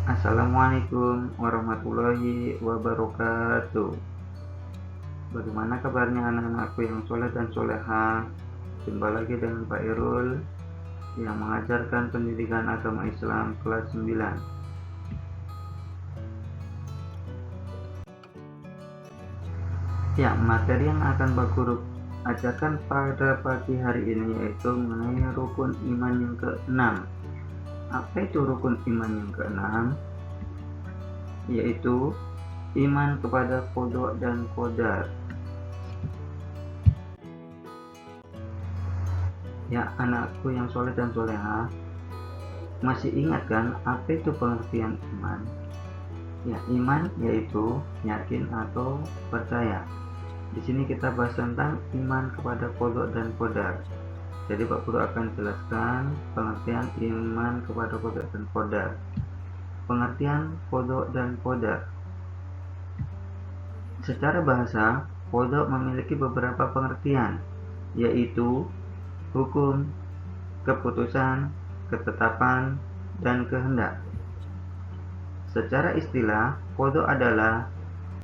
Assalamualaikum warahmatullahi wabarakatuh. Bagaimana kabarnya anak-anakku yang soleh dan soleha? Jumpa lagi dengan Pak Irul yang mengajarkan pendidikan agama Islam kelas 9. Ya, materi yang akan Pak Guru ajarkan pada pagi hari ini yaitu mengenai rukun iman yang ke-6. Apa itu rukun iman yang ke-6? Yaitu iman kepada qada dan qadar. Ya, anakku yang soleh dan soleha, masih ingat kan apa itu pengertian iman? Ya, iman yaitu yakin atau percaya. Di sini kita bahas tentang iman kepada qada dan qadar. Jadi Pak Guru akan jelaskan pengertian iman kepada qada dan qadar. Pengertian qada dan qadar. Secara bahasa, qada memiliki beberapa pengertian, yaitu hukum, keputusan, ketetapan, dan kehendak. Secara istilah, qada adalah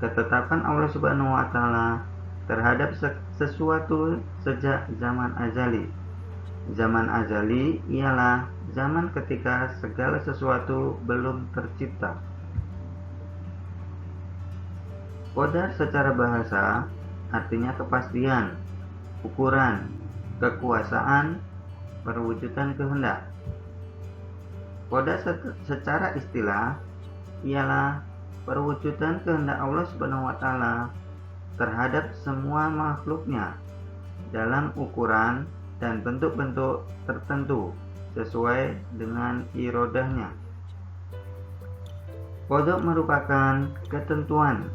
ketetapan Allah Subhanahu wa taala terhadap sesuatu sejak zaman azali. Zaman azali ialah zaman ketika segala sesuatu belum tercipta. Qadar secara bahasa artinya kepastian, ukuran, kekuasaan, perwujudan kehendak. Qadar secara istilah ialah perwujudan kehendak Allah Subhanahu wa taala terhadap semua makhluknya dalam ukuran dan bentuk-bentuk tertentu sesuai dengan irodahnya. Qada merupakan ketentuan,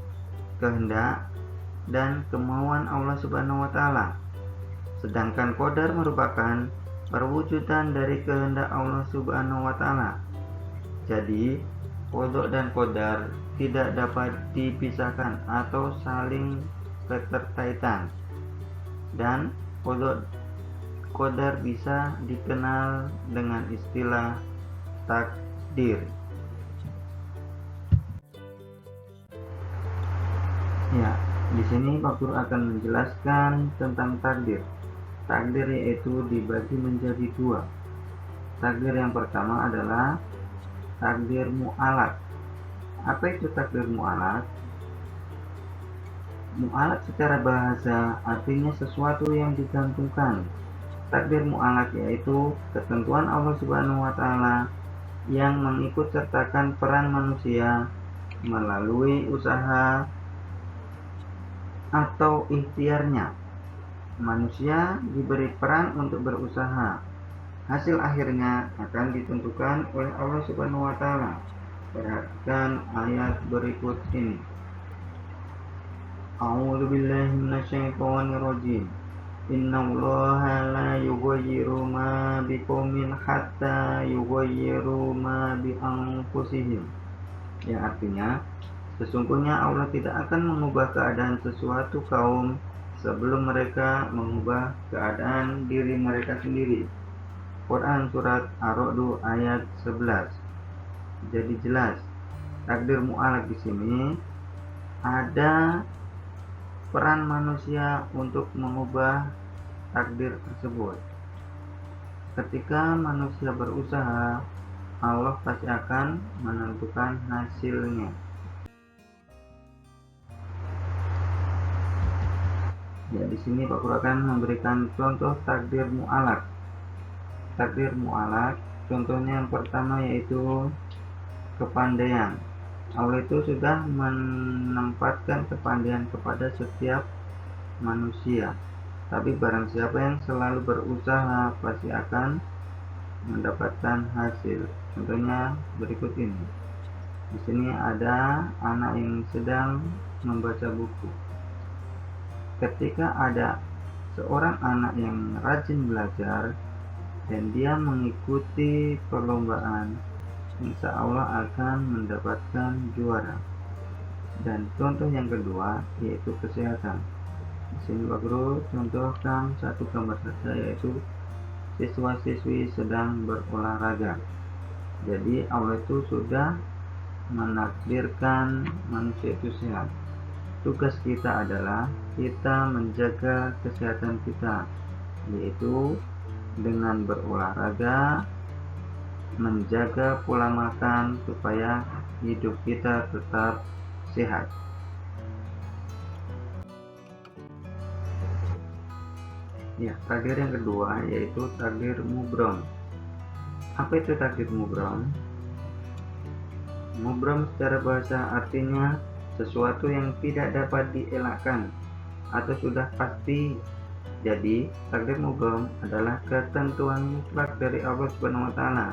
kehendak, dan kemauan Allah Subhanahu wa taala. Sedangkan qadar merupakan perwujudan dari kehendak Allah Subhanahu wa taala. Jadi, qada dan qadar tidak dapat dipisahkan atau saling keterkaitan. Dan qadar bisa dikenal dengan istilah takdir. Ya, di sini Pak Guru akan menjelaskan tentang takdir. Takdir yaitu dibagi menjadi dua. Takdir yang pertama adalah takdir mu'alaq. Apa itu takdir mu'alaq? Mu'alaq secara bahasa artinya sesuatu yang digantungkan. Takdir mu'alaq yaitu ketentuan Allah Subhanahu wa taala yang mengikut sertakan peran manusia melalui usaha atau ikhtiarnya. Manusia diberi peran untuk berusaha. Hasil akhirnya akan ditentukan oleh Allah Subhanahu wa taala. Perhatikan ayat berikut ini. A'udzu billahi minasyaitonir rajim. Innallaha la yughayyiru ma biqaumin hatta yughayyiru ma bi anfusihim. Yang artinya, sesungguhnya Allah tidak akan mengubah keadaan sesuatu kaum sebelum mereka mengubah keadaan diri mereka sendiri. Quran Surat Ar-Ra'd ayat 11. Jadi jelas, takdir mu'alaq di sini ada peran manusia untuk mengubah takdir tersebut. Ketika manusia berusaha, Allah pasti akan menentukan hasilnya. Ya, di sini Pak Guru akan memberikan contoh takdir mu'alaq. Takdir mu'alaq, contohnya yang pertama yaitu kepandaian. Allah itu sudah menempatkan kepandaian kepada setiap manusia. Tapi barang siapa yang selalu berusaha pasti akan mendapatkan hasil. Contohnya berikut ini. Di sini ada anak yang sedang membaca buku. Ketika ada seorang anak yang rajin belajar dan dia mengikuti perlombaan, insya Allah akan mendapatkan juara. Dan contoh yang kedua yaitu kesehatan. Di sini Pak Guru contohkan satu gambar saja, yaitu siswa-siswi sedang berolahraga. Jadi Allah itu sudah menakdirkan manusia itu sehat. Tugas kita adalah kita menjaga kesehatan kita, yaitu dengan berolahraga, menjaga pola makan supaya hidup kita tetap sehat. Ya, takdir yang kedua yaitu takdir mubrom. Apa itu takdir mubrom? Mubrom secara bahasa artinya sesuatu yang tidak dapat dielakkan atau sudah pasti. Jadi, takdir mubrom adalah ketentuan mutlak dari Allah Subhanahu wa taala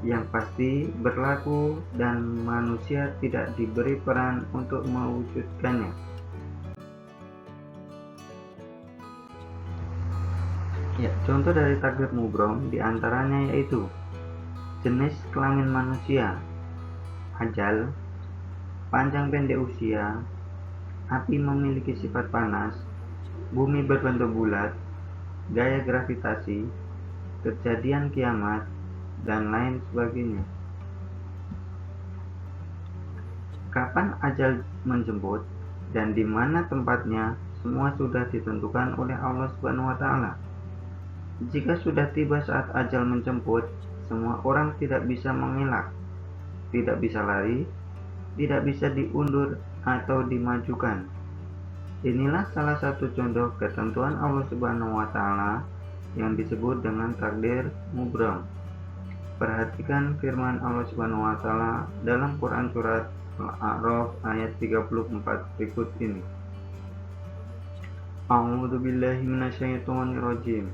yang pasti berlaku dan manusia tidak diberi peran untuk mewujudkannya. Ya, contoh dari takdir mubrom diantaranya yaitu jenis kelamin manusia, ajal, panjang pendek usia, api memiliki sifat panas, bumi berbentuk bulat, gaya gravitasi, kejadian kiamat, dan lain sebagainya. Kapan ajal menjemput dan di mana tempatnya semua sudah ditentukan oleh Allah Subhanahu wa taala. Jika sudah tiba saat ajal menjemput, semua orang tidak bisa mengelak, tidak bisa lari, tidak bisa diundur atau dimajukan. Inilah salah satu contoh ketentuan Allah Subhanahu wa taala yang disebut dengan takdir mubrom. Perhatikan firman Allah Subhanahu wa taala dalam Quran surat Al-A'raf ayat 34 berikut ini. A'udzu billahi minasyaitonir rajim.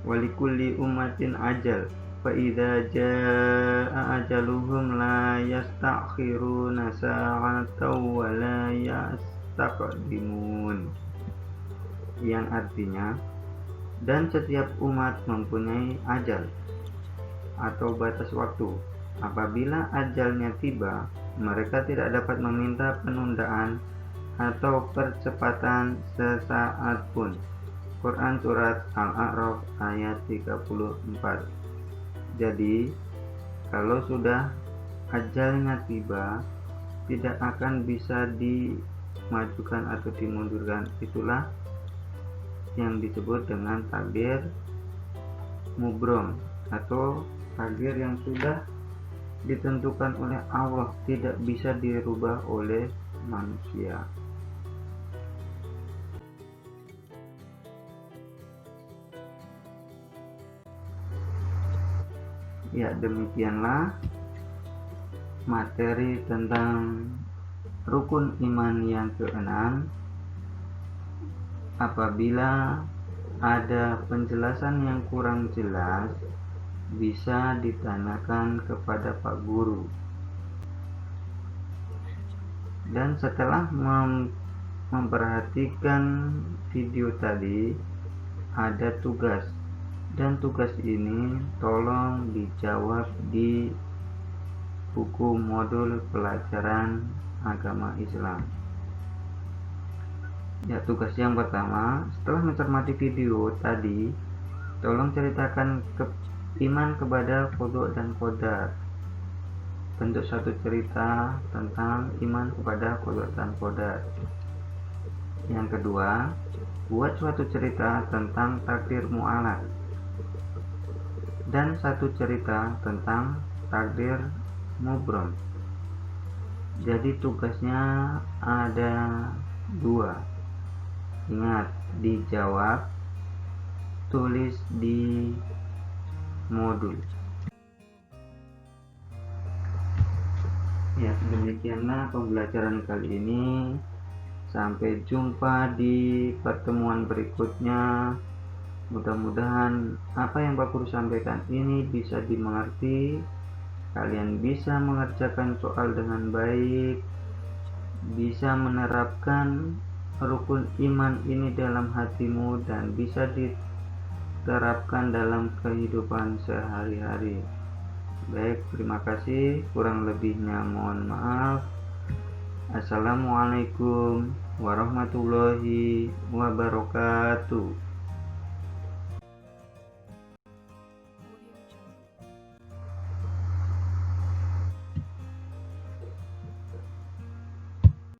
Walikulli ummatin ajal. Fa idza jaa ajaluhum la yastakhiruna sa'atan wa la yastaqdimun. Yang artinya, dan setiap umat mempunyai ajal atau batas waktu. Apabila ajalnya tiba, mereka tidak dapat meminta penundaan atau percepatan sesaat pun. Quran surat Al-A'raf ayat 34. Jadi, kalau sudah ajalnya tiba, tidak akan bisa dimajukan atau dimundurkan. Itulah yang disebut dengan takdir mubrom atau takdir yang sudah ditentukan oleh Allah, tidak bisa dirubah oleh manusia. Ya, demikianlah materi tentang rukun iman yang keenam. Apabila ada penjelasan yang kurang jelas, bisa ditanyakan kepada Pak Guru. Dan setelah memperhatikan video tadi, ada tugas. Dan tugas ini tolong dijawab di buku modul pelajaran agama Islam. Ya, tugas yang pertama, setelah mencermati video tadi, tolong ceritakan iman kepada qada dan qadar. Bentuk satu cerita tentang iman kepada qada dan qadar. Yang kedua, buat suatu cerita tentang takdir mu'alaq dan satu cerita tentang takdir mubrom. Jadi tugasnya ada 2. Ingat, dijawab, tulis di modul. Ya, demikianlah pembelajaran kali ini. Sampai jumpa di pertemuan berikutnya. Mudah-mudahan apa yang Pak Guru sampaikan ini bisa dimengerti. Kalian bisa mengerjakan soal dengan baik, bisa menerapkan rukun iman ini dalam hatimu dan bisa diterapkan dalam kehidupan sehari-hari. Baik, terima kasih. Kurang lebihnya mohon maaf. Assalamualaikum warahmatullahi wabarakatuh.